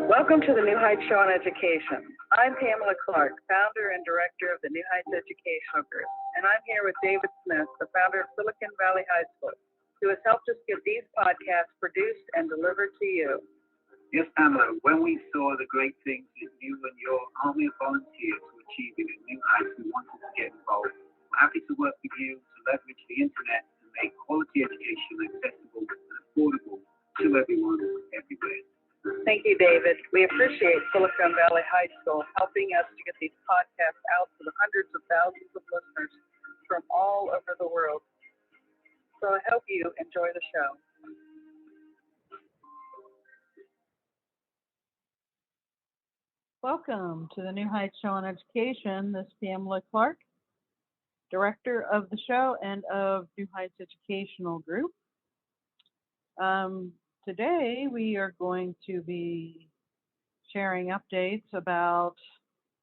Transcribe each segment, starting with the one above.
Welcome to the New Heights Show on Education. I'm Pamela Clark, founder and director of the New Heights Educational Group, and I'm here with David Smith, the founder of Silicon Valley High School, who has helped us get these podcasts produced and delivered to you. Yes, Pamela, when we saw the great things that you and your army of volunteers were achieving at New Heights, we wanted to get involved. We're happy to work with you to leverage the internet to make quality education accessible and affordable to everyone, everywhere. Thank you, David. We appreciate Silicon Valley High School helping us to get these podcasts out to the hundreds of thousands of listeners from all over the world. So I hope you enjoy the show. Welcome to the New Heights Show on Education. This is Pamela Clark, director of the show and of New Heights Educational Group. Today we are going to be sharing updates about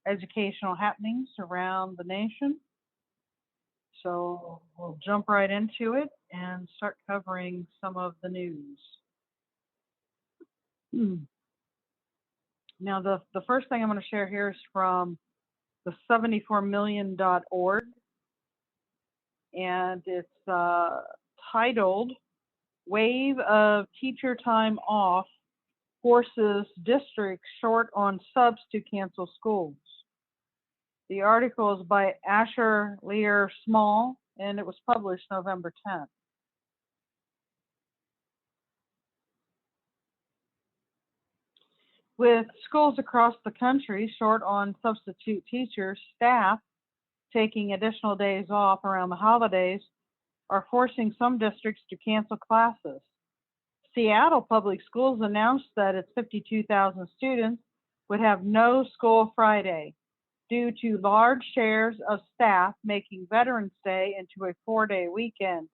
educational happenings around the nation. So we'll jump right into it and start covering some of the news. Now, the first thing I'm going to share here is from the 74million.org, and it's titled, Wave of Teacher Time Off Forces Districts Short on Subs to Cancel Schools. The article is by Asher Lear Small, and it was published November 10th. With schools across the country short on substitute teachers, staff taking additional days off around the holidays are forcing some districts to cancel classes. Seattle Public Schools announced that its 52,000 students would have no school Friday due to large shares of staff making Veterans Day into a 4-day weekend.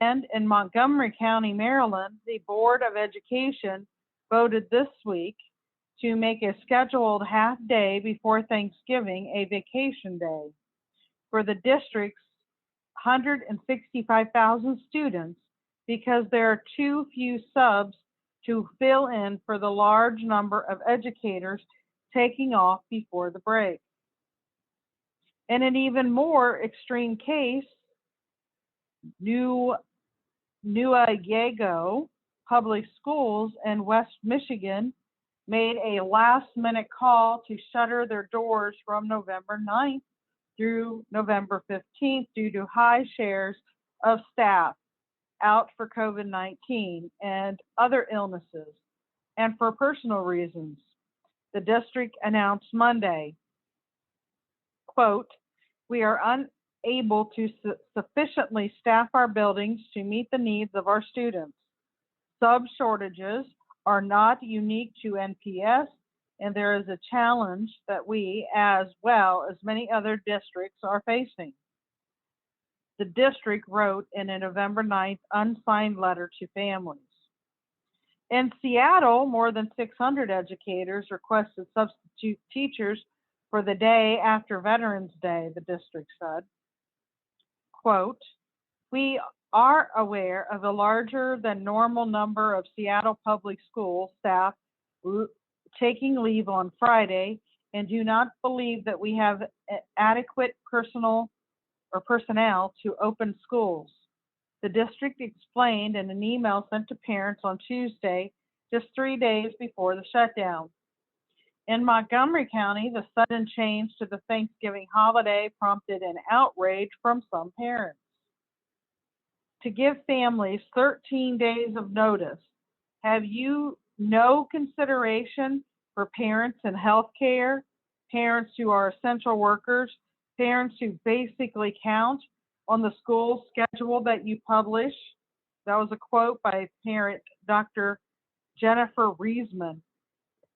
And in Montgomery County, Maryland, the Board of Education voted this week to make a scheduled half day before Thanksgiving a vacation day for the district's 165,000 students because there are too few subs to fill in for the large number of educators taking off before the break. In an even more extreme case, Newaygo Public Schools in West Michigan made a last-minute call to shutter their doors from November 9th through November 15th due to high shares of staff out for COVID-19 and other illnesses, and for personal reasons. The district announced Monday, quote, we are unable to sufficiently staff our buildings to meet the needs of our students. Sub shortages are not unique to NPS, and there is a challenge that we, as well as many other districts, are facing. The district wrote in a November 9th unsigned letter to families. In Seattle, more than 600 educators requested substitute teachers for the day after Veterans Day, the district said. Quote, we are aware of a larger than normal number of Seattle Public School staff taking leave on Friday and do not believe that we have adequate personnel to open schools. The district explained in an email sent to parents on Tuesday, just 3 days before the shutdown. In Montgomery County, the sudden change to the Thanksgiving holiday prompted an outrage from some parents. To give families 13 days of notice, have you no consideration for parents in healthcare, parents who are essential workers, parents who basically count on the school schedule that you publish? That was a quote by parent Dr. Jennifer Reisman,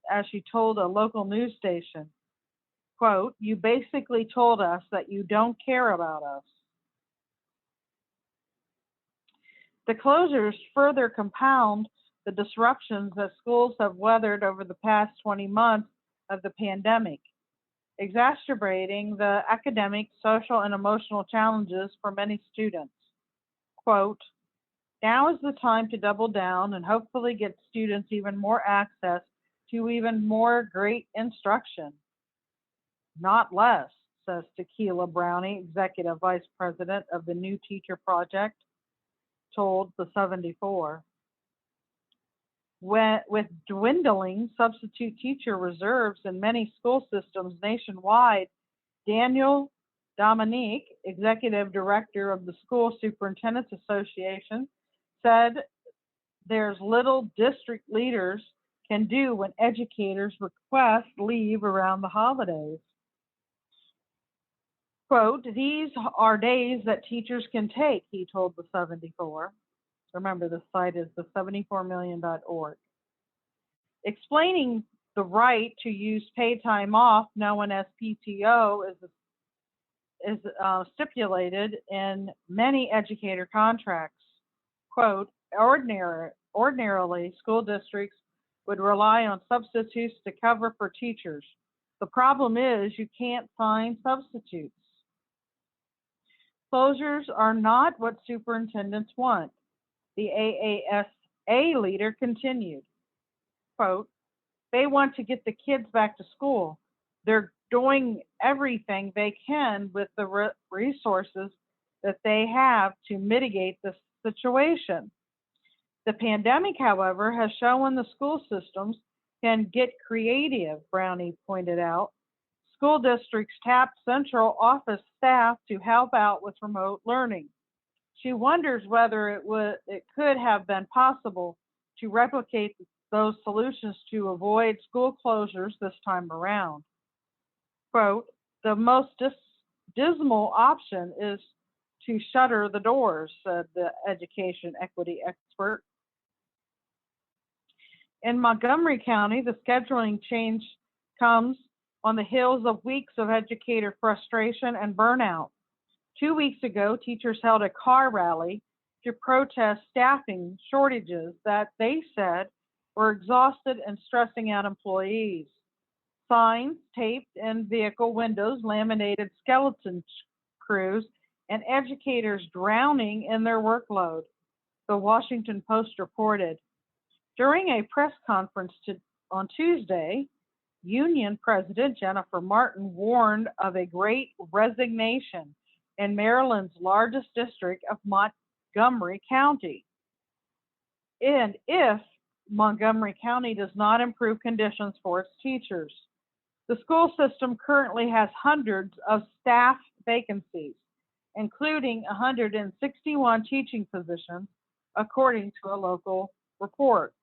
as she told a local news station. Quote, you basically told us that you don't care about us. The closures further compound the disruptions that schools have weathered over the past 20 months of the pandemic, exacerbating the academic, social, and emotional challenges for many students. Quote, now is the time to double down and hopefully get students even more access to even more great instruction. Not less, says Tequila Brownie, Executive Vice President of the New Teacher Project, told the 74. With dwindling substitute teacher reserves in many school systems nationwide, Daniel Dominique, Executive Director of the School Superintendents Association, said there's little district leaders can do when educators request leave around the holidays. Quote, these are days that teachers can take, he told the 74. Remember, the site is the 74million.org. Explaining the right to use paid time off, known as PTO, is stipulated in many educator contracts. Quote, ordinarily, school districts would rely on substitutes to cover for teachers. The problem is you can't find substitutes. Closures are not what superintendents want, the AASA leader continued. Quote, they want to get the kids back to school. They're doing everything they can with the resources that they have to mitigate this situation. The pandemic, however, has shown the school systems can get creative, Brownie pointed out. School districts tap central office staff to help out with remote learning. She wonders whether it could have been possible to replicate those solutions to avoid school closures this time around. Quote, the most dismal option is to shutter the doors, said the education equity expert. In Montgomery County, the scheduling change comes on the heels of weeks of educator frustration and burnout. 2 weeks ago, teachers held a car rally to protest staffing shortages that they said were exhausted and stressing out employees. Signs taped in vehicle windows, laminated skeleton crews, and educators drowning in their workload, the Washington Post reported. During a press conference on Tuesday, Union President Jennifer Martin warned of a great resignation in Maryland's largest district of Montgomery County. And if Montgomery County does not improve conditions for its teachers, the school system currently has hundreds of staff vacancies, including 161 teaching positions, according to a local report.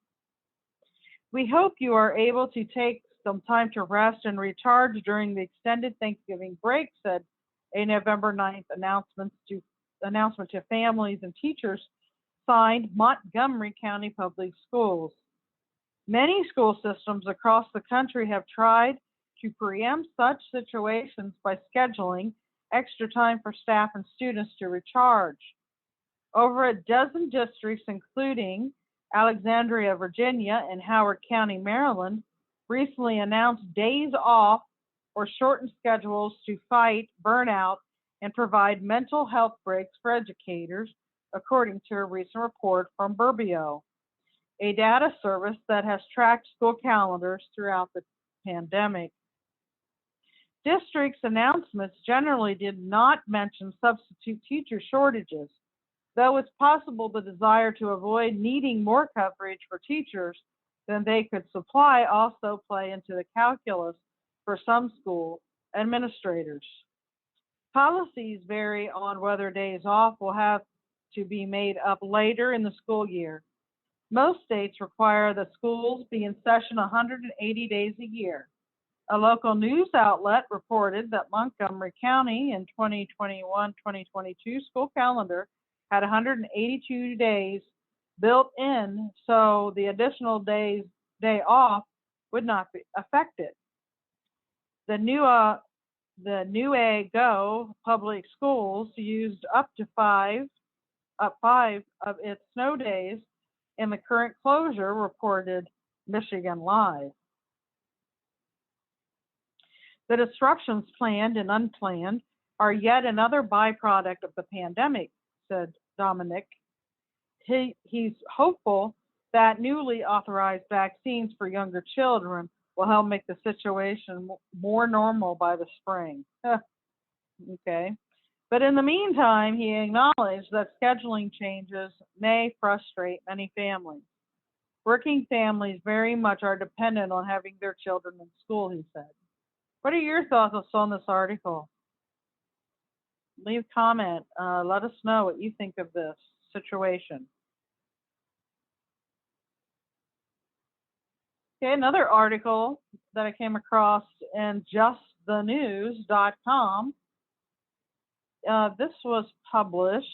We hope you are able to take some time to rest and recharge during the extended Thanksgiving break, said a November 9th announcement to families and teachers signed Montgomery County Public Schools. Many school systems across the country have tried to preempt such situations by scheduling extra time for staff and students to recharge. Over a dozen districts, including Alexandria, Virginia, and Howard County, Maryland, recently announced days off or shortened schedules to fight burnout and provide mental health breaks for educators, according to a recent report from Burbio, a data service that has tracked school calendars throughout the pandemic. Districts' announcements generally did not mention substitute teacher shortages, though it's possible the desire to avoid needing more coverage for teachers than they could supply also play into the calculus for some school administrators. Policies vary on whether days off will have to be made up later in the school year. Most states require that schools be in session 180 days a year. A local news outlet reported that Montgomery County in 2021-2022 school calendar had 182 days built in, so the additional day off would not be affected. The Newaygo Public Schools used up five of its snow days in the current closure, reported Michigan Live. The disruptions planned and unplanned are yet another byproduct of the pandemic, said Dominic. He's hopeful that newly authorized vaccines for younger children will help make the situation more normal by the spring. Okay. But in the meantime, he acknowledged that scheduling changes may frustrate many families. Working families very much are dependent on having their children in school, he said. What are your thoughts on this article? Leave a comment. Let us know what you think of this situation. Okay, another article that I came across in justthenews.com. This was published.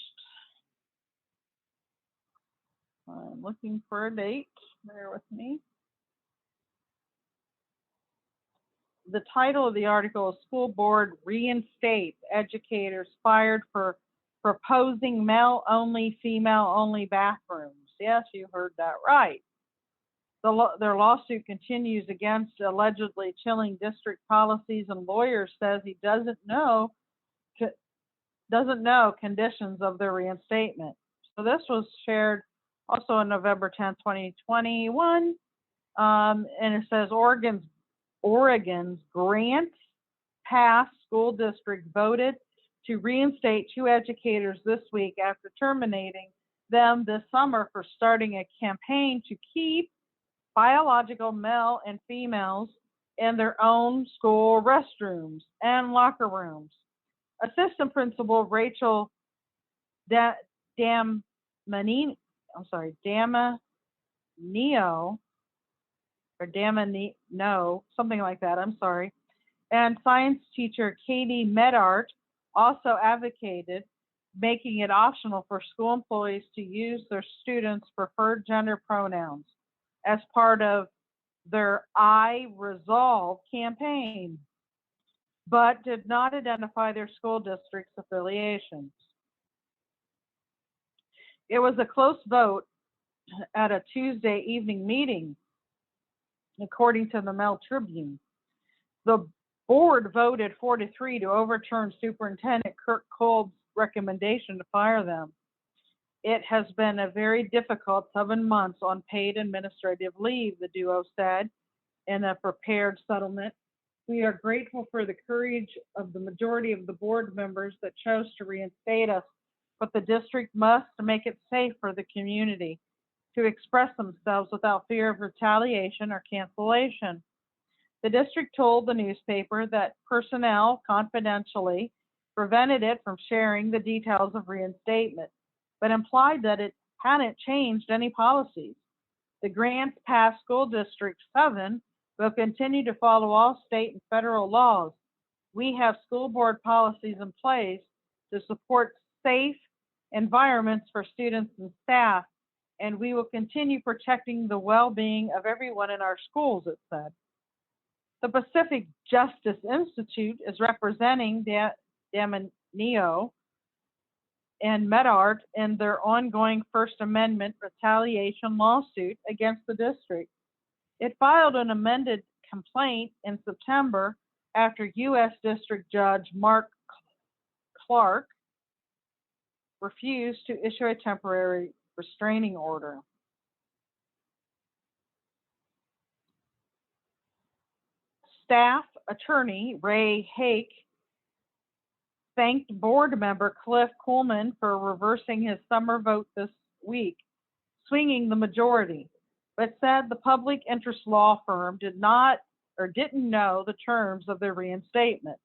I'm looking for a date. Bear with me. The title of the article is School Board Reinstates Educators Fired for Proposing Male-Only, Female-Only Bathrooms. Yes, you heard that right. Their lawsuit continues against allegedly chilling district policies, and lawyer says he doesn't know conditions of their reinstatement. So this was shared also on November 10th, 2021, and it says Oregon's Grant Pass School District voted to reinstate 2 educators this week after terminating them this summer for starting a campaign to keep biological male and females in their own school restrooms and locker rooms. Assistant Principal Rachel Damanino, or Damano, something like that, I'm sorry, and science teacher Katie Medart also advocated making it optional for school employees to use their students' preferred gender pronouns as part of their I Resolve campaign, but did not identify their school district's affiliations. It was a close vote at a Tuesday evening meeting, according to the Mail Tribune. The board voted 4-3 to overturn Superintendent Kirk Kolb's recommendation to fire them. It has been a very difficult 7 months on paid administrative leave, the duo said in a prepared settlement. We are grateful for the courage of the majority of the board members that chose to reinstate us, but the district must make it safe for the community to express themselves without fear of retaliation or cancellation. The district told the newspaper that personnel confidentially prevented it from sharing the details of reinstatement, but implied that it hadn't changed any policies. The Grants Pass School District 7 will continue to follow all state and federal laws. We have school board policies in place to support safe environments for students and staff, and we will continue protecting the well-being of everyone in our schools, it said. The Pacific Justice Institute is representing Damanio and Medart in their ongoing First Amendment retaliation lawsuit against the district. It filed an amended complaint in September after U.S. District Judge Mark Clark refused to issue a temporary restraining order. Staff attorney Ray Hake thanked board member Cliff Coleman for reversing his summer vote this week, swinging the majority, but said the public interest law firm didn't know the terms of their reinstatement.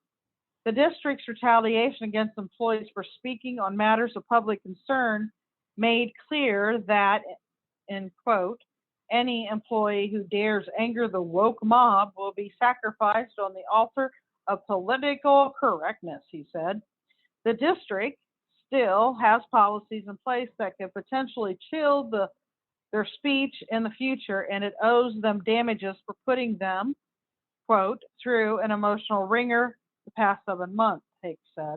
The district's retaliation against employees for speaking on matters of public concern made clear that, in quote, any employee who dares anger the woke mob will be sacrificed on the altar of political correctness, he said. The district still has policies in place that could potentially chill their speech in the future, and it owes them damages for putting them, quote, through an emotional ringer the past 7 months, Hake said.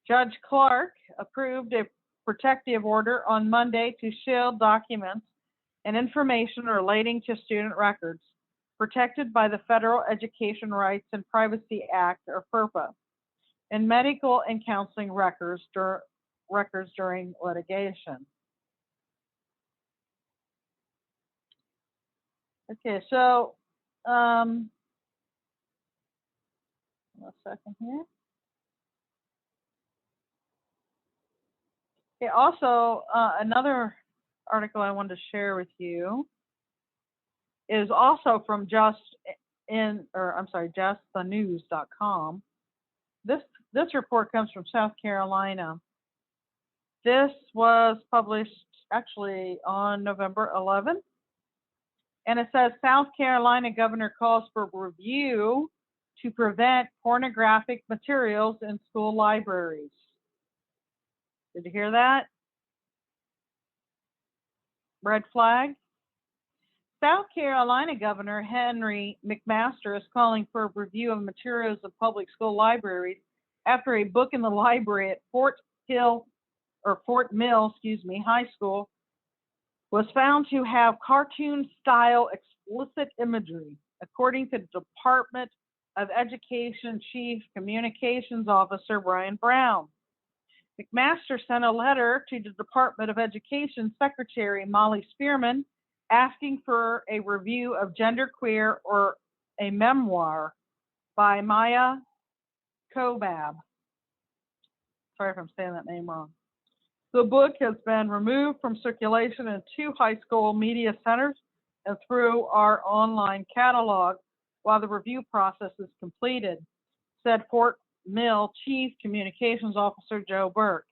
Judge Clark approved a protective order on Monday to shield documents and information relating to student records protected by the Federal Education Rights and Privacy Act, or FERPA, and medical and counseling records during litigation. Okay, so um, one second here. Okay, also another article I wanted to share with you is also from justthenews.com. This this report comes from South Carolina. This was published actually on November 11th, and it says South Carolina governor calls for review to prevent pornographic materials in school libraries. Did you hear that? Red flag. South Carolina Governor Henry McMaster is calling for a review of materials of public school libraries after a book in the library at Fort Mill, High School was found to have cartoon-style explicit imagery, according to Department of Education Chief Communications Officer Brian Brown. McMaster sent a letter to the Department of Education Secretary Molly Spearman asking for a review of Genderqueer or a memoir by Maya Kobab. Sorry if I'm saying that name wrong. The book has been removed from circulation in 2 high school media centers and through our online catalog while the review process is completed, said Fort Mill Chief Communications Officer Joe Burke.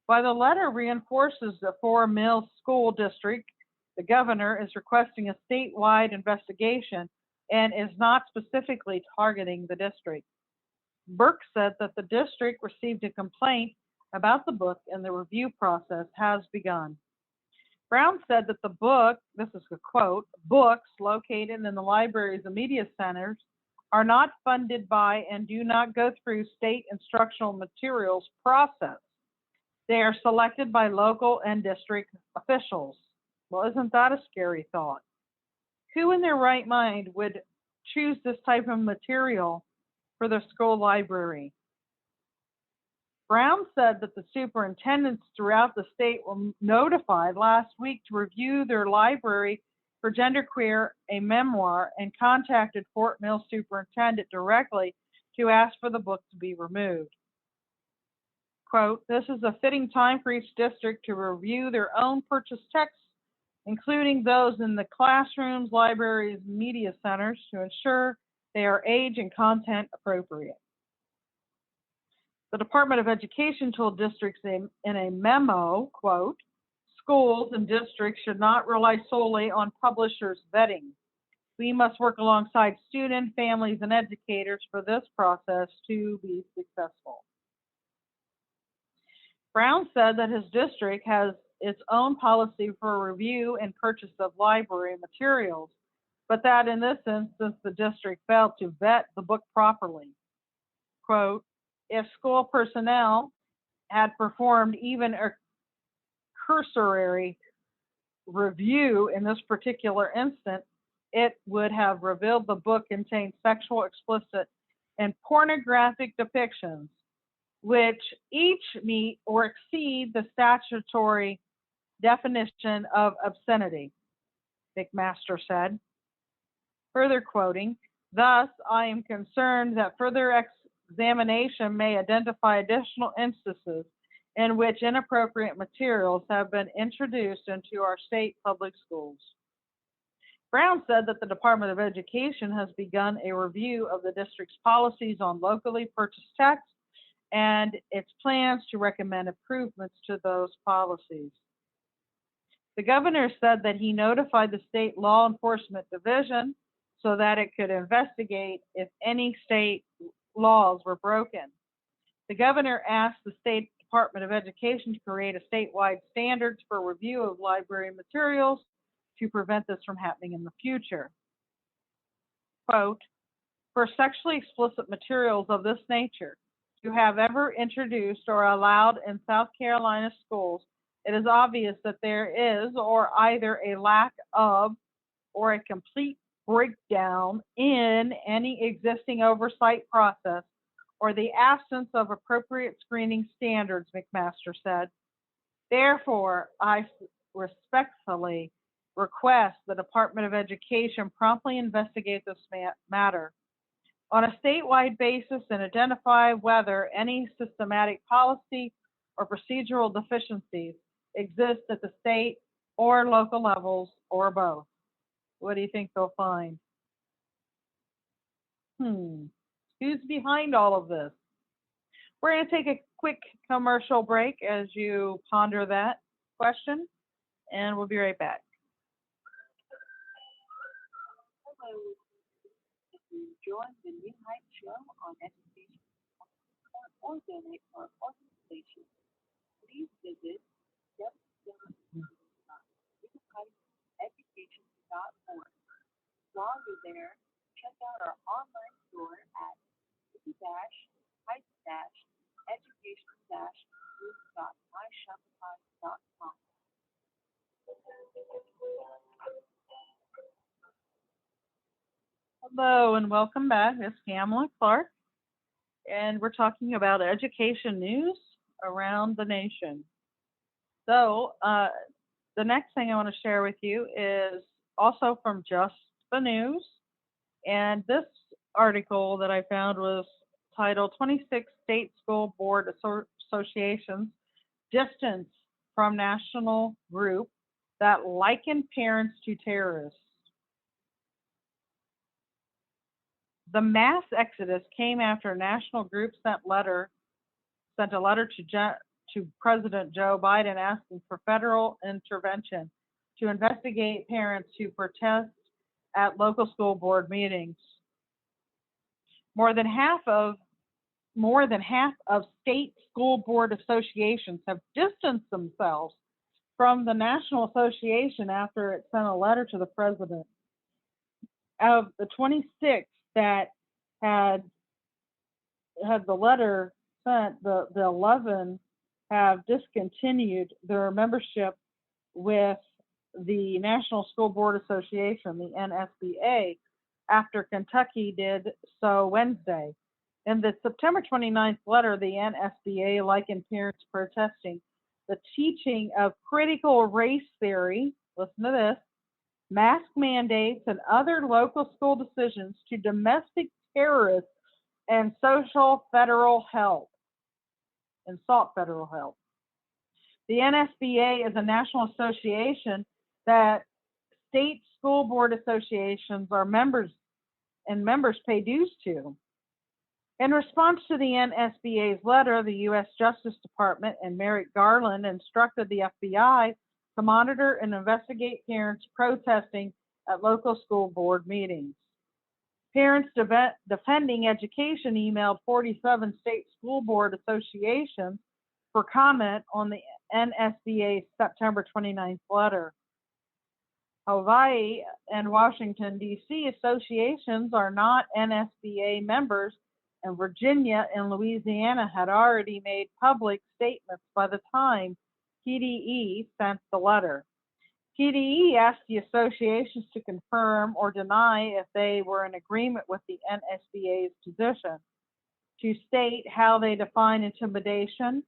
While the letter reinforces the Fort Mill School District, the governor is requesting a statewide investigation and is not specifically targeting the district. Burke said that the district received a complaint about the book and the review process has begun. Brown said that the book, this is a quote, books located in the libraries and media centers are not funded by and do not go through state instructional materials process. They are selected by local and district officials. Well, isn't that a scary thought? Who in their right mind would choose this type of material for their school library? Brown said that the superintendents throughout the state were notified last week to review their library for Genderqueer, a memoir, and contacted Fort Mill superintendent directly to ask for the book to be removed. Quote, this is a fitting time for each district to review their own purchased texts, including those in the classrooms, libraries, media centers, to ensure they are age and content appropriate. The Department of Education told districts in a memo, quote, schools and districts should not rely solely on publishers' vetting. We must work alongside students, families, and educators for this process to be successful. Brown said that his district has its own policy for review and purchase of library materials, but that in this instance, the district failed to vet the book properly. Quote, if school personnel had performed even a cursory review in this particular instance, it would have revealed the book contained sexual, explicit, and pornographic depictions, which each meet or exceed the statutory definition of obscenity, McMaster said. Further quoting, thus, I am concerned that further examination may identify additional instances in which inappropriate materials have been introduced into our state public schools. Brown said that the Department of Education has begun a review of the district's policies on locally purchased texts and its plans to recommend improvements to those policies. The governor said that he notified the state law enforcement division so that it could investigate if any state laws were broken. The governor asked the State Department of Education to create a statewide standards for review of library materials to prevent this from happening in the future. Quote, for sexually explicit materials of this nature to have ever introduced or allowed in South Carolina schools, it is obvious that there is or either a lack of or a complete breakdown in any existing oversight process or the absence of appropriate screening standards, McMaster said. Therefore, I respectfully requests the Department of Education promptly investigate this matter on a statewide basis and identify whether any systematic policy or procedural deficiencies exist at the state or local levels or both. What do you think they'll find? Who's behind all of this? We're going to take a quick commercial break as you ponder that question, and we'll be right back. Hello, if you enjoy the New Heights show on education or donate for our organization, please visit www.newheightseducation.org. While you're there, check out our online store at new-heights-education-group.myshopify.com. Hello and welcome back. It's Pamela Clark, and we're talking about education news around the nation. So, the next thing I want to share with you is also from Just the News, and this article that I found was titled 26 State School Board Associations Distance from National Group that Liken Parents to Terrorists. The mass exodus came after a national group sent a letter to President Joe Biden asking for federal intervention to investigate parents who protest at local school board meetings. More than half of state school board associations have distanced themselves from the National Association after it sent a letter to the president. Of the 26 that had the letter sent, the 11 have discontinued their membership with the National School Board Association, the NSBA, after Kentucky did so Wednesday. In the September 29th letter, the NSBA likened parents protesting the teaching of critical race theory, listen to this, mask mandates, and other local school decisions to domestic terrorists and sought federal help. The NSBA is a national association that state school board associations are members, and members pay dues to. In response to the NSBA's letter, the U.S. Justice Department and Merrick Garland instructed the FBI to monitor and investigate parents protesting at local school board meetings. Parents Defending Education emailed 47 state school board associations for comment on the NSBA's September 29th letter. Hawaii and Washington, D.C. associations are not NSBA members, and Virginia and Louisiana had already made public statements by the time PDE sent the letter. PDE asked the associations to confirm or deny if they were in agreement with the NSBA's position, to state how they define intimidation,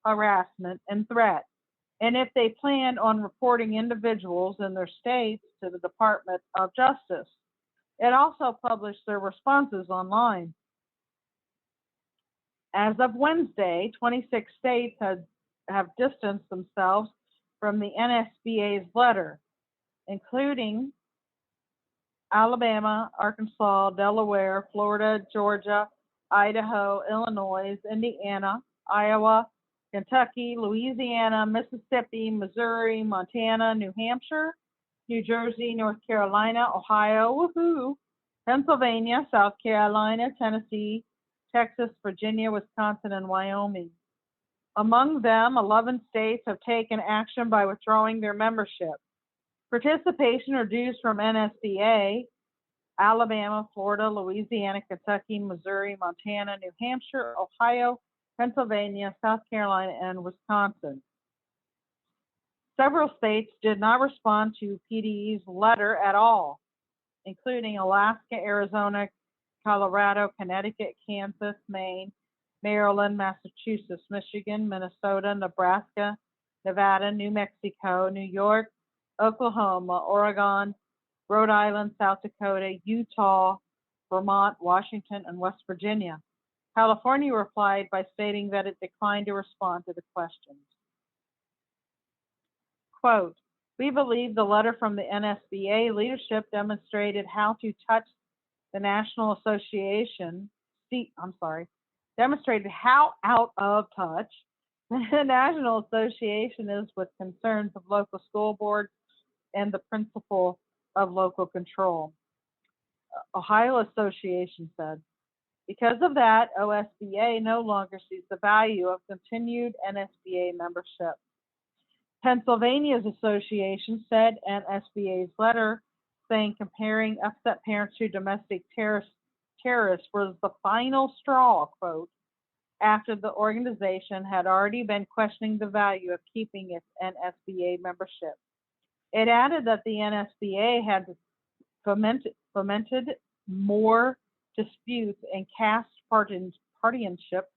harassment, and threat, and if they plan on reporting individuals in their states to the Department of Justice. It also published their responses online. As of Wednesday, 26 states have distanced themselves from the NSBA's letter, including Alabama, Arkansas, Delaware, Florida, Georgia, Idaho, Illinois, Indiana, Iowa, Kentucky, Louisiana, Mississippi, Missouri, Montana, New Hampshire, New Jersey, North Carolina, Ohio, Pennsylvania, South Carolina, Tennessee, Texas, Virginia, Wisconsin, and Wyoming. Among them, 11 states have taken action by withdrawing their membership. Participation or dues from NSBA, Alabama, Florida, Louisiana, Kentucky, Missouri, Montana, New Hampshire, Ohio, Pennsylvania, South Carolina, and Wisconsin. Several states did not respond to PDE's letter at all, including Alaska, Arizona, Colorado, Connecticut, Kansas, Maine, Maryland, Massachusetts, Michigan, Minnesota, Nebraska, Nevada, New Mexico, New York, Oklahoma, Oregon, Rhode Island, South Dakota, Utah, Vermont, Washington, and West Virginia. California replied by stating that it declined to respond to the questions. Quote, we believe the letter from the NSBA leadership demonstrated how to touch the National Association, demonstrated how out of touch the National Association is with concerns of local school boards and the principle of local control. Ohio Association said, because of that, OSBA no longer sees the value of continued NSBA membership. Pennsylvania's association said NSBA's letter saying comparing upset parents to domestic terrorists was the final straw, quote, after the organization had already been questioning the value of keeping its NSBA membership. It added that the NSBA had fomented more disputes and cast partisanship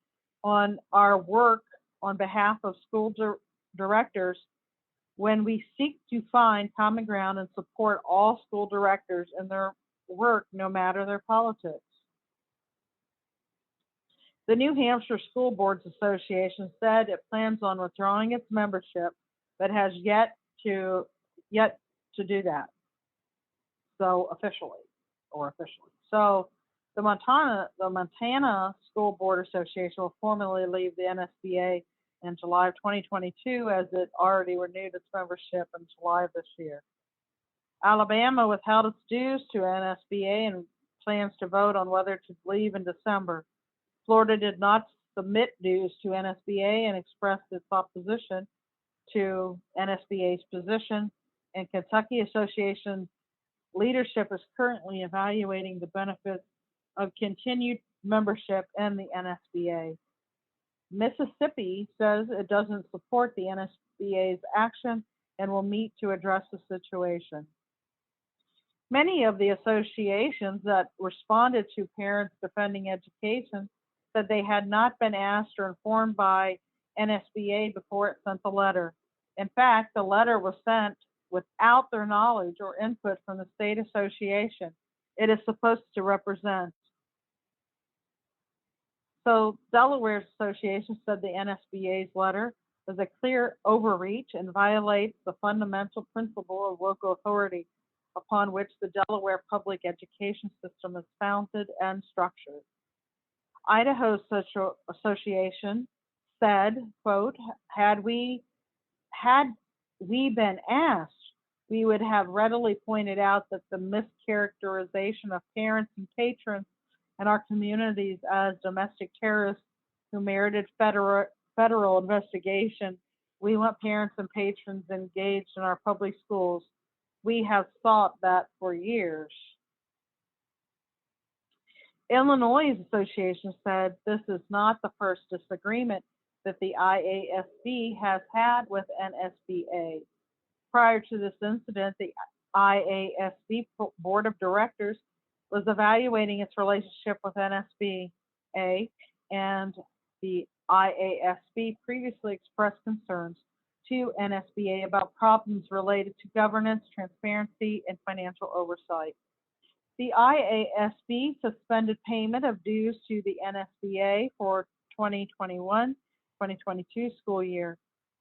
on our work on behalf of school directors when we seek to find common ground and support all school directors in their work, no matter their politics. The New Hampshire School Boards Association said it plans on withdrawing its membership, but has yet to do that. So officially. So the Montana School Board Association will formally leave the NSBA in July of 2022, as it already renewed its membership in July of this year. Alabama withheld its dues to NSBA and plans to vote on whether to leave in December. Florida did not submit dues to NSBA and expressed its opposition to NSBA's position, and Kentucky Association leadership is currently evaluating the benefits of continued membership in the NSBA. Mississippi says it doesn't support the NSBA's action and will meet to address the situation. Many of the associations that responded to parents defending education said they had not been asked or informed by NSBA before it sent the letter. In fact, the letter was sent without their knowledge or input from the state association it is supposed to represent. So Delaware's association said the NSBA's letter was a clear overreach and violates the fundamental principle of local authority upon which the Delaware public education system is founded and structured. Idaho's association said, quote, had we been asked, we would have readily pointed out that the mischaracterization of parents and patrons in our communities as domestic terrorists who merited federal investigation. We want parents and patrons engaged in our public schools. We have sought that for years. Illinois Association said this is not the first disagreement that the IASB has had with NSBA. Prior to this incident, the IASB Board of Directors was evaluating its relationship with NSBA, and the IASB previously expressed concerns to NSBA about problems related to governance, transparency, and financial oversight. The IASB suspended payment of dues to the NSBA for 2021-2022 school year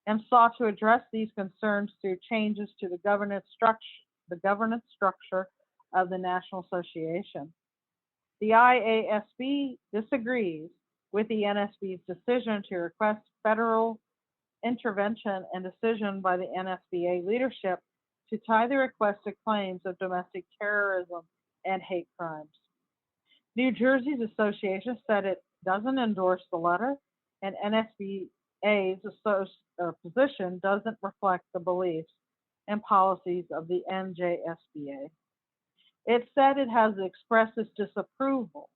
and sought to address these concerns through changes to the governance structure of the National Association. The IASB disagrees with the NSB's decision to request federal intervention and decision by the NSBA leadership to tie the requested claims of domestic terrorism and hate crimes. New Jersey's association said it doesn't endorse the letter, and NSBA's position doesn't reflect the beliefs and policies of the NJSBA. It said it has expressed its disapproval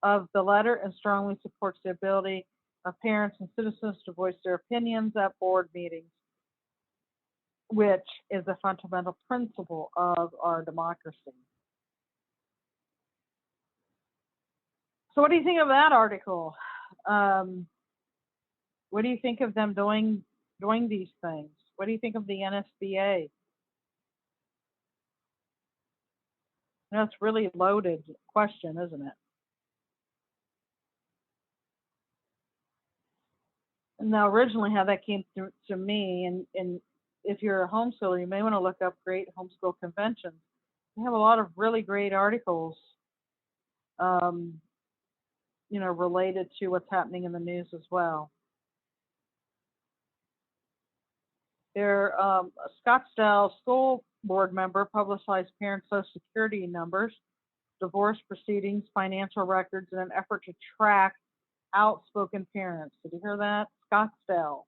of the letter and strongly supports the ability of parents and citizens to voice their opinions at board meetings, which is a fundamental principle of our democracy. So what do you think of that article? What do you think of them doing these things? What do you think of the NSBA? That's really loaded question, isn't it? Now, originally, how that came through to me, and if you're a homeschooler, you may want to look up great homeschool conventions. They have a lot of really great articles, um, related to what's happening in the news as well. Their Scottsdale school board member publicized parents' social security numbers, divorce proceedings, financial records in an effort to track outspoken parents. Did you hear that? Scottsdale,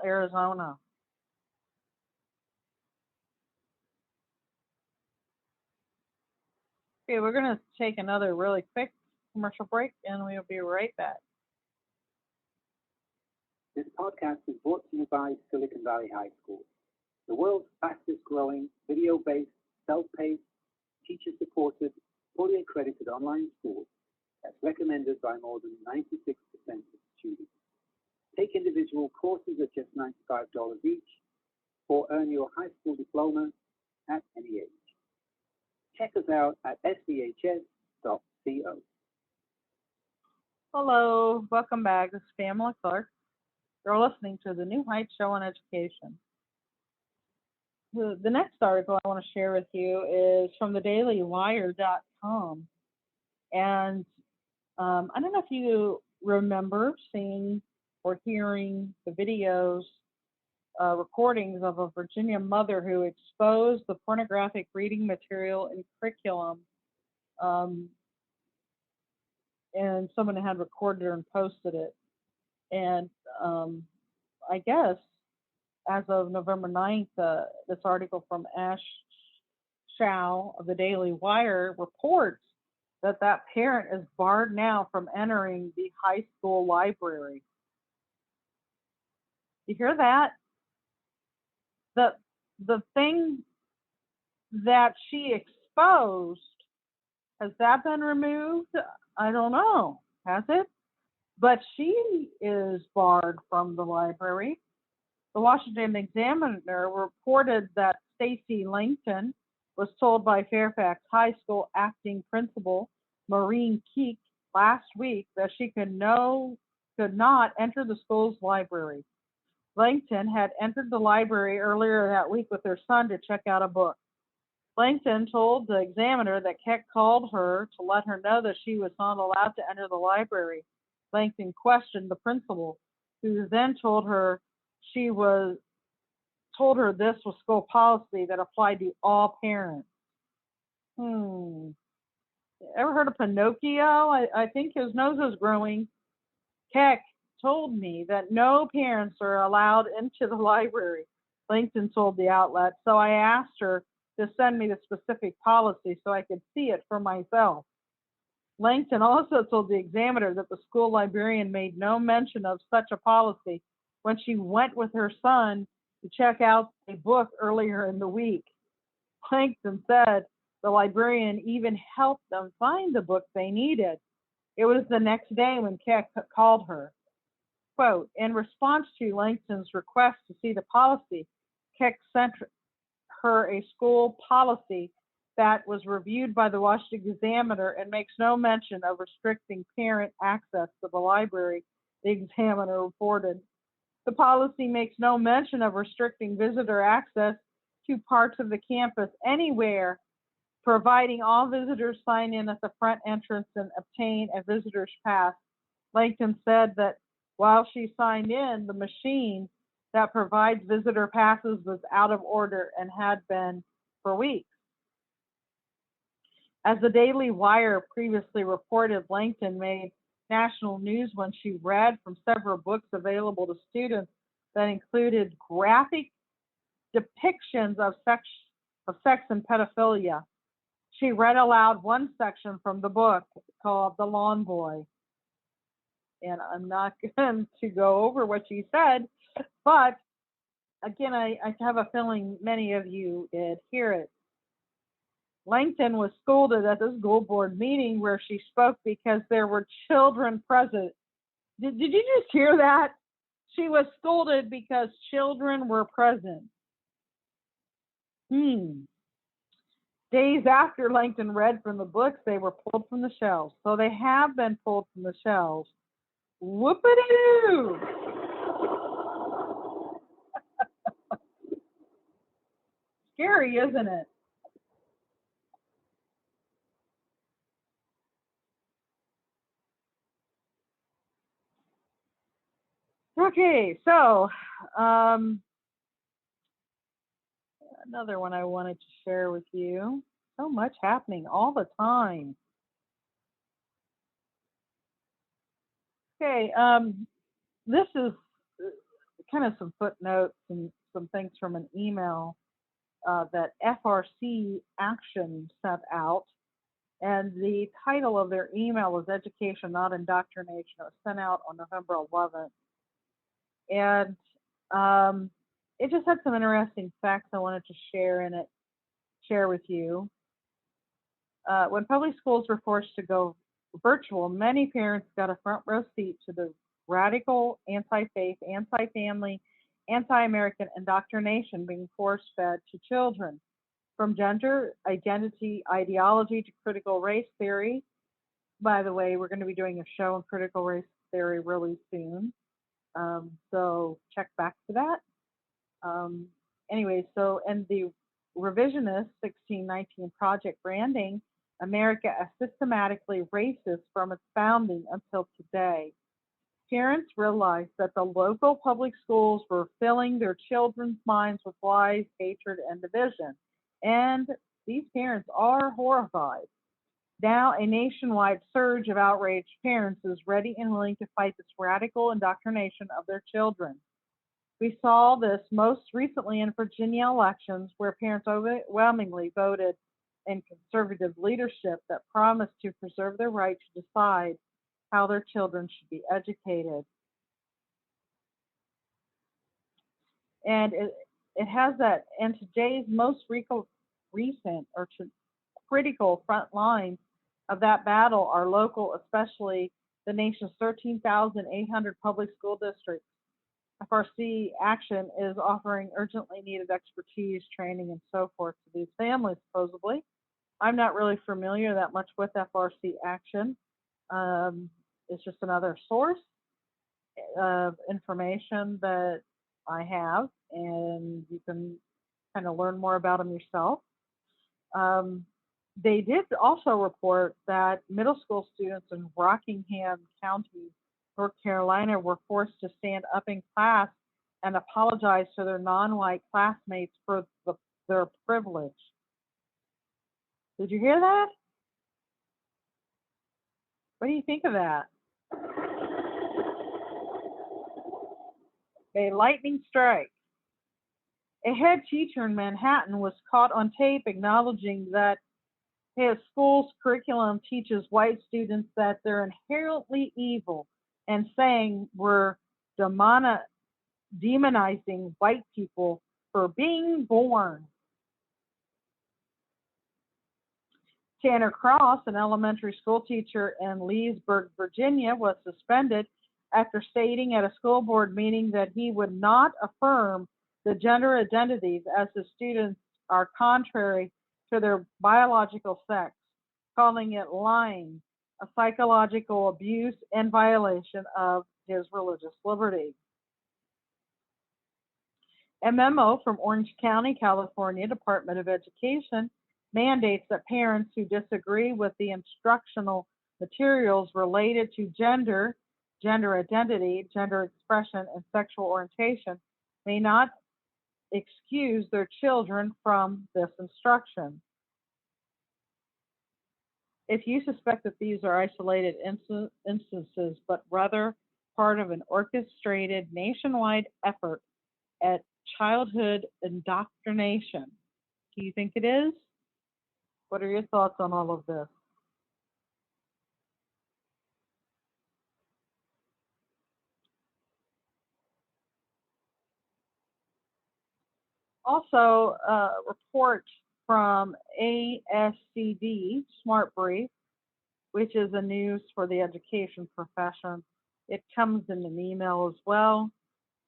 Arizona. Okay, we're going to take another really quick commercial break and we'll be right back. This podcast is brought to you by Silicon Valley High School, the world's fastest growing video-based, self-paced, teacher-supported, fully accredited online school that's recommended by more than 96% of students. Take individual courses at just $95 each, or earn your high school diploma at any age. Check us out at svhs.co. Hello, welcome back. This is Pamela Clark. You're listening to the New Heights Show on Education. The next article I want to share with you is from thedailywire.com. And I don't know if you remember seeing or hearing the videos, recordings of a Virginia mother who exposed the pornographic reading material in curriculum, and someone had recorded her and posted it. And I guess as of November 9th, this article from Ash Chow of the Daily Wire reports that that parent is barred now from entering the high school library. You hear that? The thing that she exposed, has that been removed? I don't know. Has it? But she is barred from the library. The Washington Examiner reported that Stacy Langton was told by Fairfax High School acting principal Maureen Keek last week that she could not enter the school's library. Langton had entered the library earlier that week with her son to check out a book. Langton told the Examiner that Keck called her to let her know that she was not allowed to enter the library. Langton questioned the principal, who then told her this was school policy that applied to all parents. Ever heard of Pinocchio? I think his nose is growing. Keck told me that no parents are allowed into the library, Langton told the outlet, so I asked her to send me the specific policy so I could see it for myself. Langton also told the Examiner that the school librarian made no mention of such a policy when she went with her son to check out a book earlier in the week. Langton said the librarian even helped them find the book they needed. It was the next day when Keck called her. Quote, in response to Langton's request to see the policy, Keck sent her a school policy that was reviewed by the Washington Examiner and makes no mention of restricting parent access to the library, the Examiner reported. The policy makes no mention of restricting visitor access to parts of the campus anywhere, providing all visitors sign in at the front entrance and obtain a visitor's pass. Langton said that while she signed in, the machine that provides visitor passes was out of order and had been for weeks. As the Daily Wire previously reported, Langton made national news when she read from several books available to students that included graphic depictions of sex and pedophilia. She read aloud one section from the book called The Lawn Boy. And I'm not going to go over what she said, but again, I have a feeling many of you did hear it. Langton was scolded at the school board meeting where she spoke because there were children present. Did you just hear that? She was scolded because children were present. Days after Langton read from the books, they were pulled from the shelves. So they have been pulled from the shelves. Whoopity-doo! Scary, isn't it? Okay, so um, another one I wanted to share with you. So much happening all the time. Okay, this is kind of some footnotes and some things from an email that FRC Action sent out. And the title of their email was Education, Not Indoctrination. It was sent out on November 11th. And it just had some interesting facts I wanted to share with you. When public schools were forced to go virtual, many parents got a front row seat to the radical anti-faith, anti-family, anti-American indoctrination being force-fed to children, from gender identity ideology to critical race theory. By the way, we're going to be doing a show on critical race theory really soon, so check back for that. Um, anyway, so and the revisionist 1619 project branding America as systematically racist from its founding until today. Parents realized that the local public schools were filling their children's minds with lies, hatred, and division. And these parents are horrified. Now, a nationwide surge of outraged parents is ready and willing to fight this radical indoctrination of their children. We saw this most recently in Virginia elections, where parents overwhelmingly voted in conservative leadership that promised to preserve their right to decide how their children should be educated. And it has that, and today's most recent or critical front lines of that battle are local, especially the nation's 13,800 public school districts. FRC Action is offering urgently needed expertise, training, and so forth to these families, supposedly. I'm not really familiar that much with FRC Action. It's just another source of information that I have, and you can kind of learn more about them yourself. Um, they did also report that middle school students in Rockingham County, North Carolina, were forced to stand up in class and apologize to their non-white classmates for their privilege. Did you hear that? What do you think of that? A lightning strike. A head teacher in Manhattan was caught on tape acknowledging that his school's curriculum teaches white students that they're inherently evil, and saying we're demonizing white people for being born. Tanner Cross, an elementary school teacher in Leesburg, Virginia, was suspended after stating at a school board meeting that he would not affirm the gender identities as his students are contrary to their biological sex, calling it lying, a psychological abuse and violation of his religious liberty. A memo from Orange County, California Department of Education mandates that parents who disagree with the instructional materials related to gender, gender identity, gender expression, and sexual orientation may not excuse their children from this instruction. If you suspect that these are isolated instances, but rather part of an orchestrated nationwide effort at childhood indoctrination, do you think it is? What are your thoughts on all of this? Also, a report from ASCD, Smart Brief, which is a news for the education profession. It comes in an email as well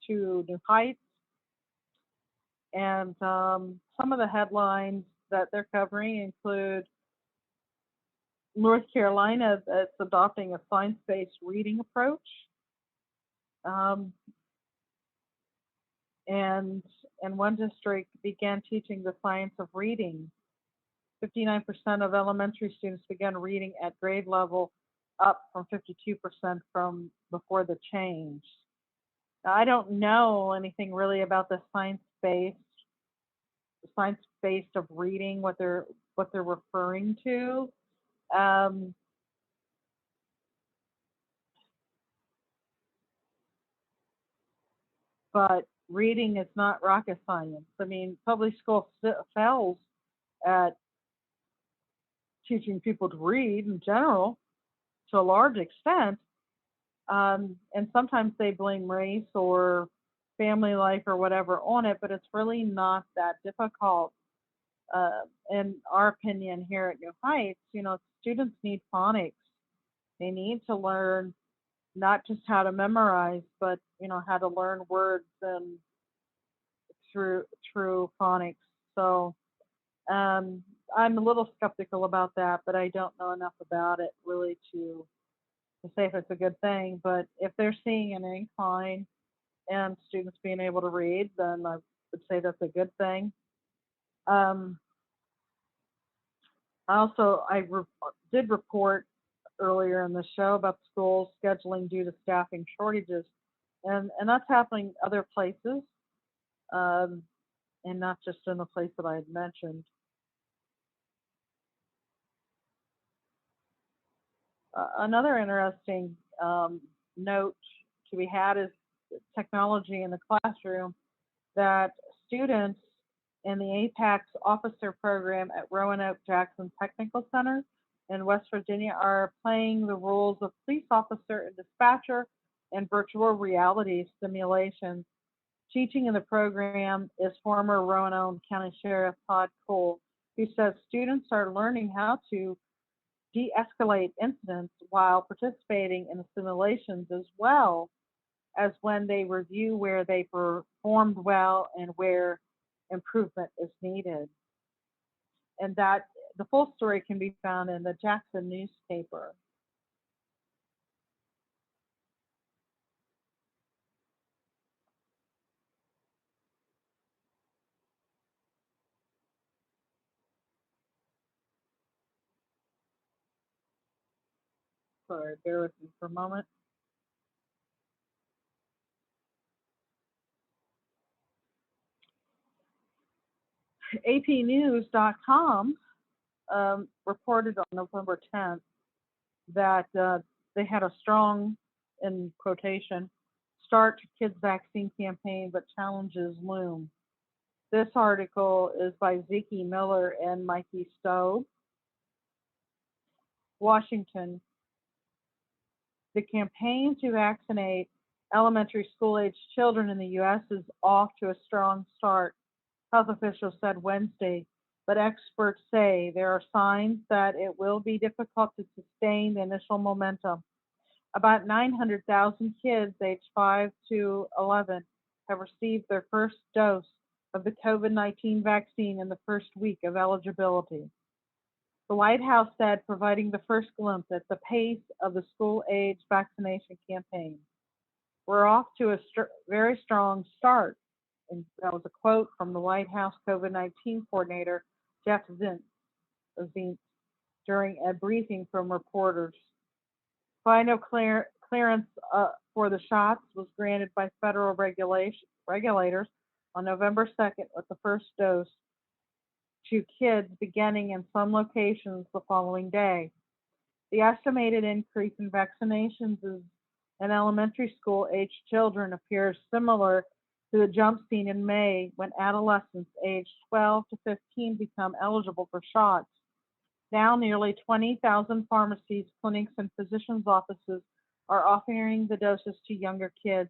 to New Heights. And some of the headlines that they're covering include North Carolina that's adopting a science-based reading approach, um, and one district began teaching the science of reading. 59% of elementary students began reading at grade level, up from 52% from before the change. Now, I don't know anything really about the science based of reading, what they're referring to. Um, but reading is not rocket science. I mean, public school fails at teaching people to read in general to a large extent. And sometimes they blame race or family life or whatever on it, but it's really not that difficult. In our opinion here at New Heights, students need phonics. They need to learn not just how to memorize, but how to learn words and through phonics. So um, I'm a little skeptical about that, but I don't know enough about it really to say if it's a good thing. But if they're seeing an incline and students being able to read, then I would say that's a good thing. Um, did report earlier in the show about schools scheduling due to staffing shortages, and that's happening other places, um, and not just in the place that I had mentioned. Another interesting note to be had is technology in the classroom, that students in the APAC's officer program at Roanoke Jackson Technical Center in West Virginia are playing the roles of police officer and dispatcher in virtual reality simulations. Teaching in the program is former Roanoke County Sheriff Todd Cole, who says students are learning how to de-escalate incidents while participating in the simulations, as well as when they review where they performed well and where improvement is needed. And that the full story can be found in the Jackson newspaper. Sorry, bear with me for a moment. APnews.com reported on November 10th that they had a strong, in quotation, start to kids' vaccine campaign, but challenges loom. This article is by Zeke Miller and Mikey Stowe. Washington, the campaign to vaccinate elementary school age children in the U.S. is off to a strong start, health officials said Wednesday, but experts say there are signs that it will be difficult to sustain the initial momentum. About 900,000 kids aged 5 to 11 have received their first dose of the COVID-19 vaccine in the first week of eligibility. The White House said, providing the first glimpse at the pace of the school-age vaccination campaign. We're off to a very strong start. And that was a quote from the White House COVID-19 coordinator, Jeff Zients, during a briefing from reporters. Final clearance for the shots was granted by federal regulators on November 2nd, with the first dose to kids beginning in some locations the following day. The estimated increase in vaccinations in elementary school aged children appears similar to the jump seen in May when adolescents aged 12 to 15 become eligible for shots. Now, nearly 20,000 pharmacies, clinics, and physicians' offices are offering the doses to younger kids,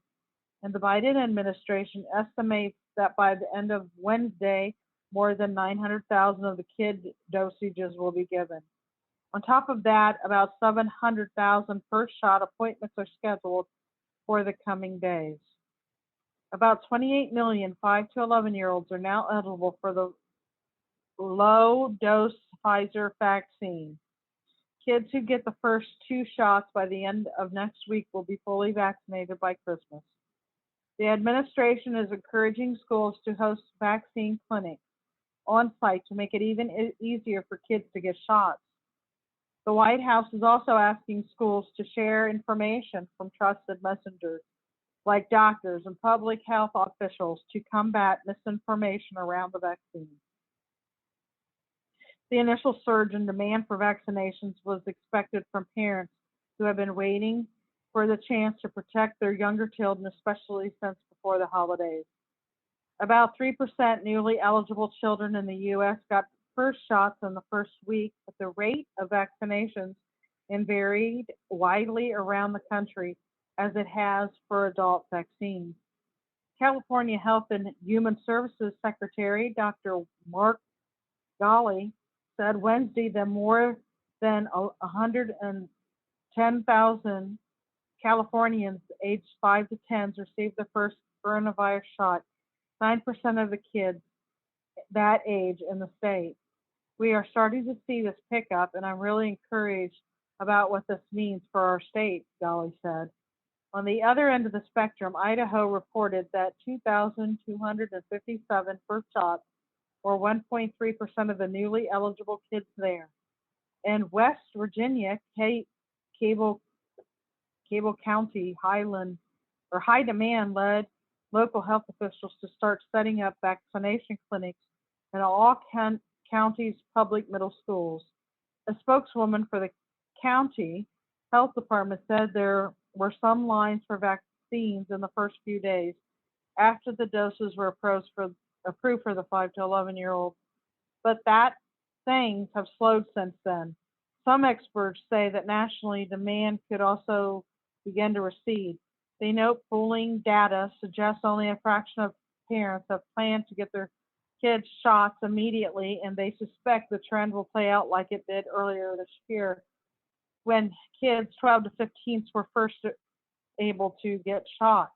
and the Biden administration estimates that by the end of Wednesday, more than 900,000 of the kid dosages will be given. On top of that, about 700,000 first shot appointments are scheduled for the coming days. About 28 million 5 to 11-year-olds are now eligible for the low dose Pfizer vaccine. Kids who get the first two shots by the end of next week will be fully vaccinated by Christmas. The administration is encouraging schools to host vaccine clinics on site to make it even easier for kids to get shots. The White House is also asking schools to share information from trusted messengers like doctors and public health officials to combat misinformation around the vaccine. The initial surge in demand for vaccinations was expected from parents who have been waiting for the chance to protect their younger children, especially since before the holidays. About 3% newly eligible children in the U.S. got first shots in the first week, but the rate of vaccinations varied widely around the country as it has for adult vaccines. California Health and Human Services Secretary Dr. Mark Ghaly said Wednesday that more than 110,000 Californians aged 5 to 10 received the first coronavirus shot, 9% of the kids that age in the state. We are starting to see this pickup, and I'm really encouraged about what this means for our state, Ghaly said. On the other end of the spectrum, Idaho reported that 2,257 first shots, or 1.3% of the newly eligible kids there. In West Virginia, Cable County, High Demand led local health officials to start setting up vaccination clinics in all county's public middle schools. A spokeswoman for the county health department said there were some lines for vaccines in the first few days after the doses were approved for the 5 to 11-year-olds, but that things have slowed since then. Some experts say that nationally demand could also begin to recede. They note polling data suggests only a fraction of parents have planned to get their kids shots immediately, and they suspect the trend will play out like it did earlier this year when kids 12 to 15 were first able to get shots.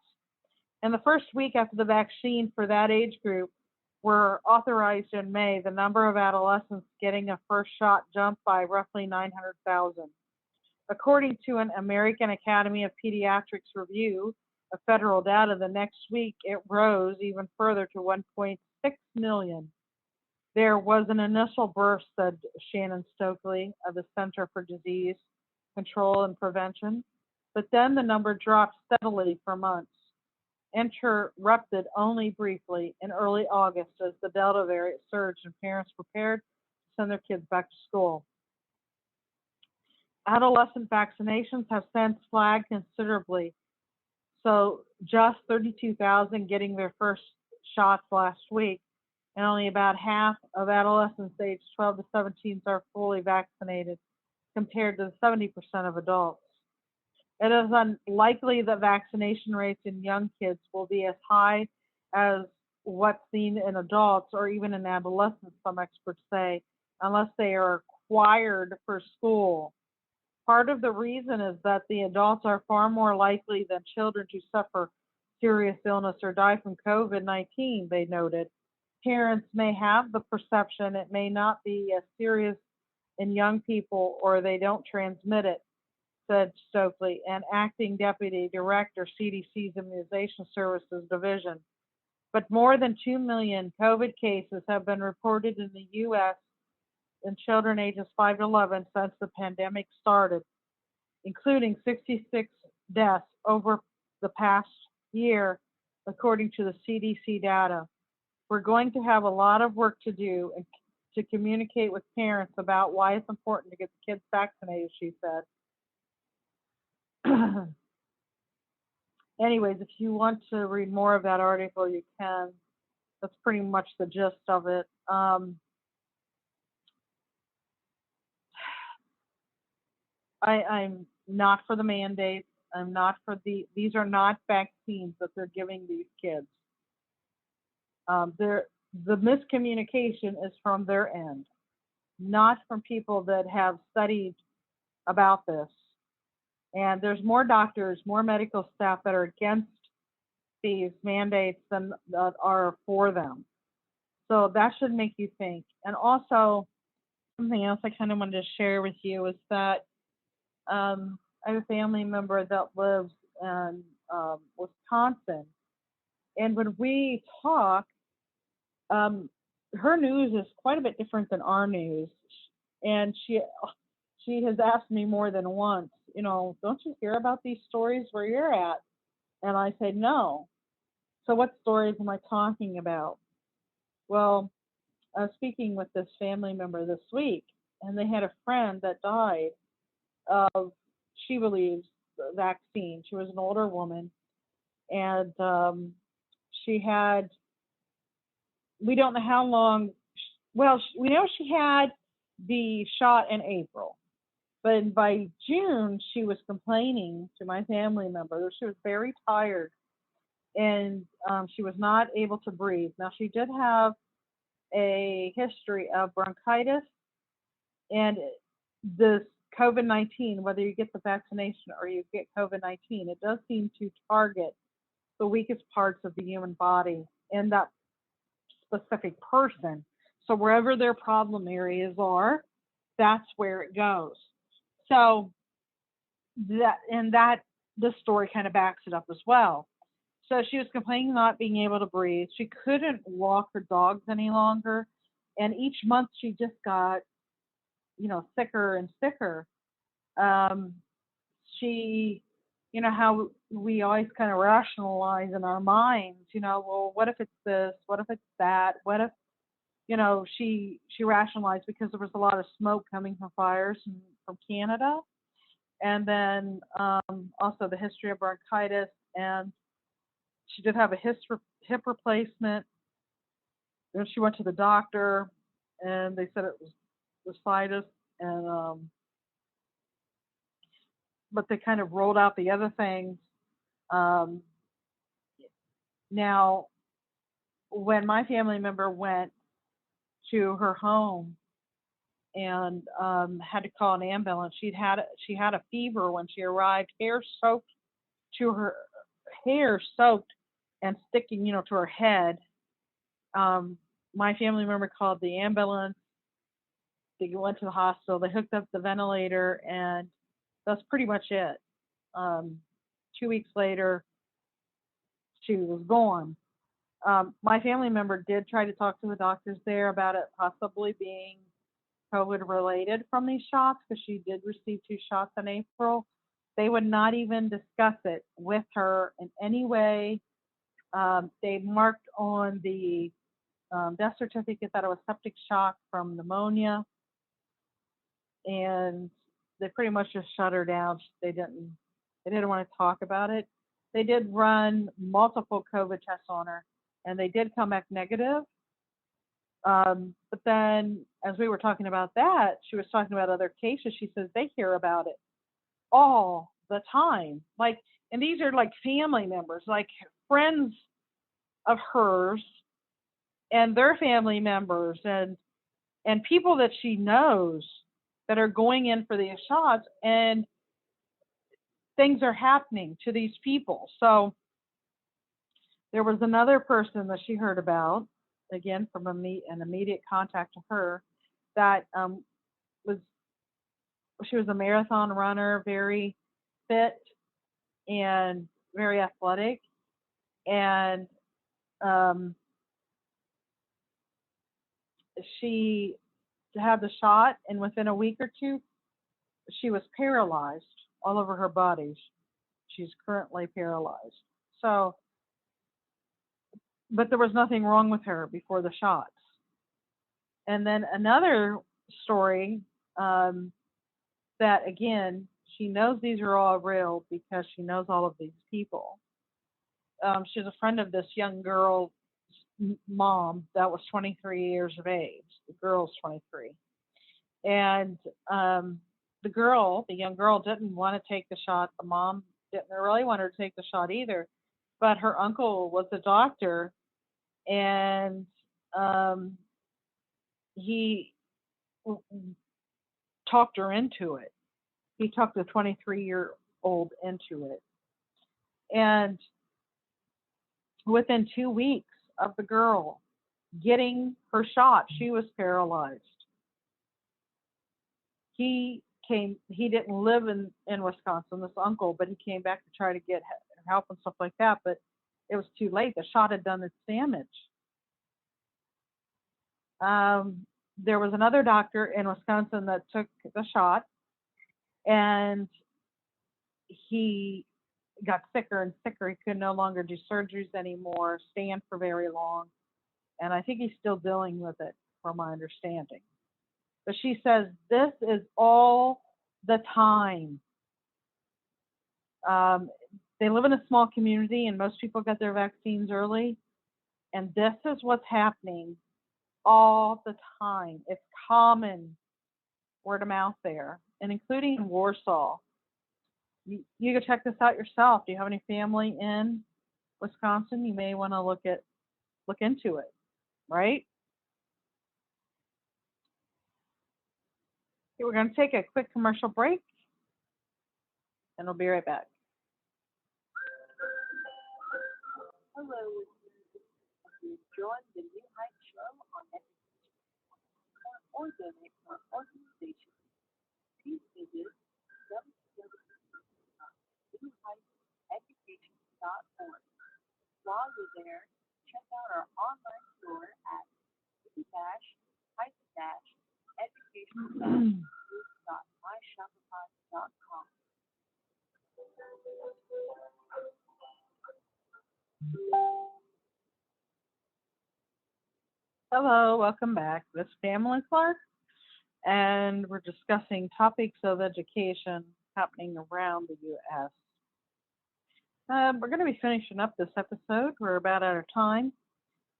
In the first week after the vaccine for that age group were authorized in May, the number of adolescents getting a first shot jumped by roughly 900,000. According to an American Academy of Pediatrics review of federal data, the next week it rose even further to 1.6 million. There was an initial burst, said Shannon Stokely of the Center for Disease Control and Prevention, but then the number dropped steadily for months, interrupted only briefly in early August as the Delta variant surged and parents prepared to send their kids back to school. Adolescent vaccinations have since flagged considerably, so just 32,000 getting their first shots last week, and only about half of adolescents aged 12 to 17 are fully vaccinated, compared to 70% of adults. It is unlikely that vaccination rates in young kids will be as high as what's seen in adults or even in adolescents, some experts say, unless they are required for school. Part of the reason is that the adults are far more likely than children to suffer serious illness or die from COVID-19, they noted. Parents may have the perception it may not be as serious in young people or they don't transmit it, said Stokely, an acting deputy director, CDC's Immunization Services Division. But more than 2 million COVID cases have been reported in the U.S. in children ages 5 to 11 since the pandemic started, including 66 deaths over the past year, according to the CDC data. We're going to have a lot of work to do and to communicate with parents about why it's important to get the kids vaccinated, she said. Anyways, if you want to read more of that article, you can. That's pretty much the gist of it. I'm not for the mandates. I'm not for these are not vaccines that they're giving these kids. The miscommunication is from their end, not from people that have studied about this. And there's more doctors, more medical staff that are against these mandates than that are for them. So that should make you think. And also, something else I kind of wanted to share with you is that I have a family member that lives in Wisconsin, and when we talk, um, her news is quite a bit different than our news, and she has asked me more than once, don't you hear about these stories where you're at? And I say no. So what stories am I talking about? Well, I was speaking with this family member this week, and they had a friend that died of, she believes, the vaccine. She was an older woman, and she had, we don't know how long, well, we know she had the shot in April, but by June, she was complaining to my family member that she was very tired, and she was not able to breathe. Now, she did have a history of bronchitis, and this COVID-19, whether you get the vaccination or you get COVID-19, it does seem to target the weakest parts of the human body in that specific person. So wherever their problem areas are, that's where it goes. So that the story kind of backs it up as well. So she was complaining not being able to breathe. She couldn't walk her dogs any longer, and each month she just got, sicker and sicker. Um, she, how we always kind of rationalize in our minds, well, what if it's this? What if it's that? What if, she rationalized because there was a lot of smoke coming from fires from Canada, and then also the history of bronchitis, and she did have a hip replacement. And she went to the doctor, and they said it was situs, and but they kind of rolled out the other things. Um, Now, when my family member went to her home and had to call an ambulance, she had a fever when she arrived, to her hair soaked and sticking, to her head. Um, my family member called the ambulance. They went to the hospital. They hooked up the ventilator, and that's pretty much it. Um, 2 weeks later, she was gone. My family member did try to talk to the doctors there about it possibly being COVID related from these shots, because she did receive 2 shots in April. They would not even discuss it with her in any way. They marked on the death certificate that it was septic shock from pneumonia, and they pretty much just shut her down. They didn't want to talk about it. They did run multiple COVID tests on her, and they did come back negative. But then, as we were talking about that, she was talking about other cases. She says they hear about it all the time. Like, and these are like family members, like friends of hers and their family members, and people that she knows that are going in for these shots, and things are happening to these people. So there was another person that she heard about, again from an immediate contact to her, that was she was a marathon runner, very fit and very athletic, and um, she had the shot, and within a week or two, she was paralyzed all over her body. She's currently paralyzed. So, but there was nothing wrong with her before the shots. And then another story, um, that again, she knows these are all real because she knows all of these people. She's a friend of this young girl's mom that was 23 years of age. The girl's 23. And the young girl didn't want to take the shot. The mom didn't really want her to take the shot either. But her uncle was a doctor, and um, he talked her into it. He talked the 23-year-old into it. And within 2 weeks of the girl getting her shot. She was paralyzed. He didn't live in Wisconsin, this uncle, but he came back to try to get help and stuff like that, but it was too late. The shot had done its damage. There was another doctor in Wisconsin that took the shot, and he got sicker and sicker. He could no longer do surgeries anymore, stand for very long, and I think he's still dealing with it, from my understanding. But she says this is all the time. Um, they live in a small community, and most people get their vaccines early, and this is what's happening all the time. It's common word of mouth there, and including in Warsaw. You can check this out yourself. Do you have any family in Wisconsin? You may want to look into it, right? Okay, we're going to take a quick commercial break, and we'll be right back. Hello, you join the New Heights Show on or donate to our organization. Please visit www.newheightseducation.org. While you're there, check out our online store at new-education.myshopify.com. Hello, welcome back. This is Pamela Clark, and we're discussing topics of education happening around the U.S. We're going to be finishing up this episode. We're about out of time.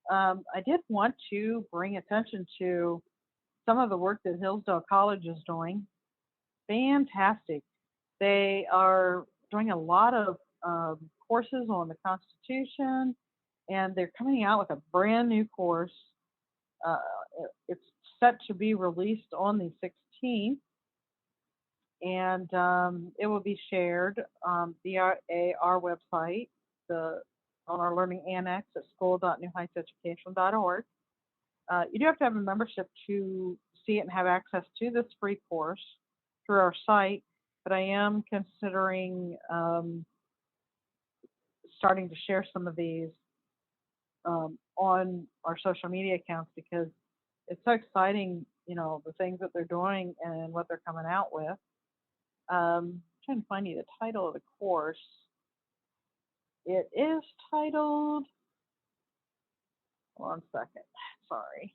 I did want to bring attention to some of the work that Hillsdale College is doing. Fantastic. They are doing a lot of courses on the Constitution, and they're coming out with a brand new course. It's set to be released on the 16th, and it will be shared via our website, on our Learning Annex at school.newheightseducation.org. You do have to have a membership to see it and have access to this free course through our site, but I am considering starting to share some of these on our social media accounts, because it's so exciting, the things that they're doing and what they're coming out with. I'm trying to find you the title of the course. It is titled, hold on a second, sorry.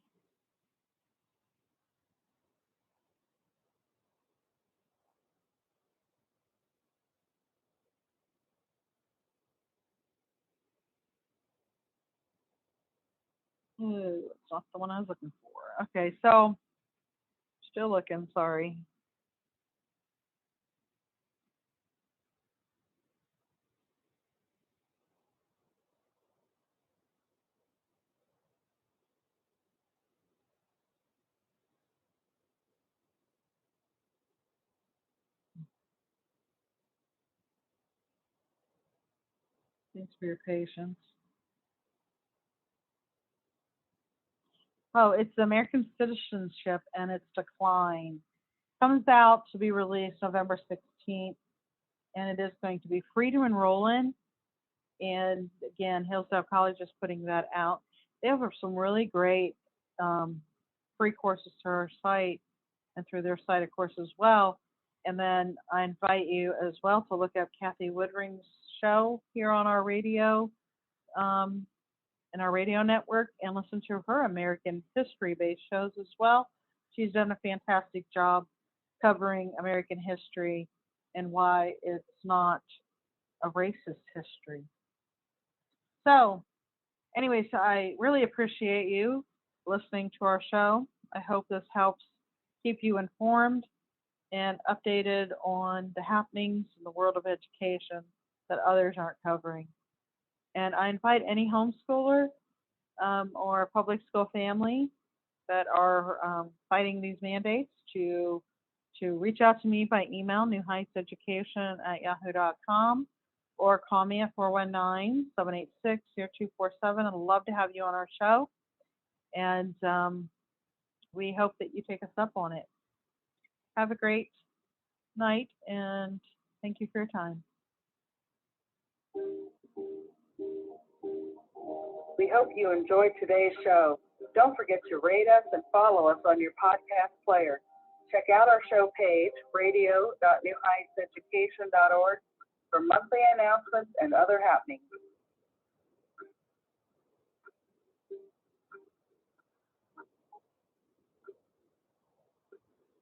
Ooh, it's not the one I was looking for. Okay, so still looking, sorry. Thanks for your patience. Oh, it's American Citizenship and its Decline. Comes out to be released November 16th, and it is going to be free to enroll in. And again, Hillsdale College is putting that out. They have some really great free courses through our site and through their site, of course, as well. And then I invite you as well to look up Kathy Woodring's show here on our radio, in our radio network, and listen to her American history-based shows as well. She's done a fantastic job covering American history and why it's not a racist history. So, anyways, I really appreciate you listening to our show. I hope this helps keep you informed and updated on the happenings in the world of education that others aren't covering. And I invite any homeschooler or public school family that are fighting these mandates to reach out to me by email, newheightseducation@yahoo.com, or call me at 419-786-0247. I'd love to have you on our show. And we hope that you take us up on it. Have a great night, and thank you for your time. We hope you enjoyed today's show. Don't forget to rate us and follow us on your podcast player. Check out our show page, radio.newheightseducation.org, for monthly announcements and other happenings.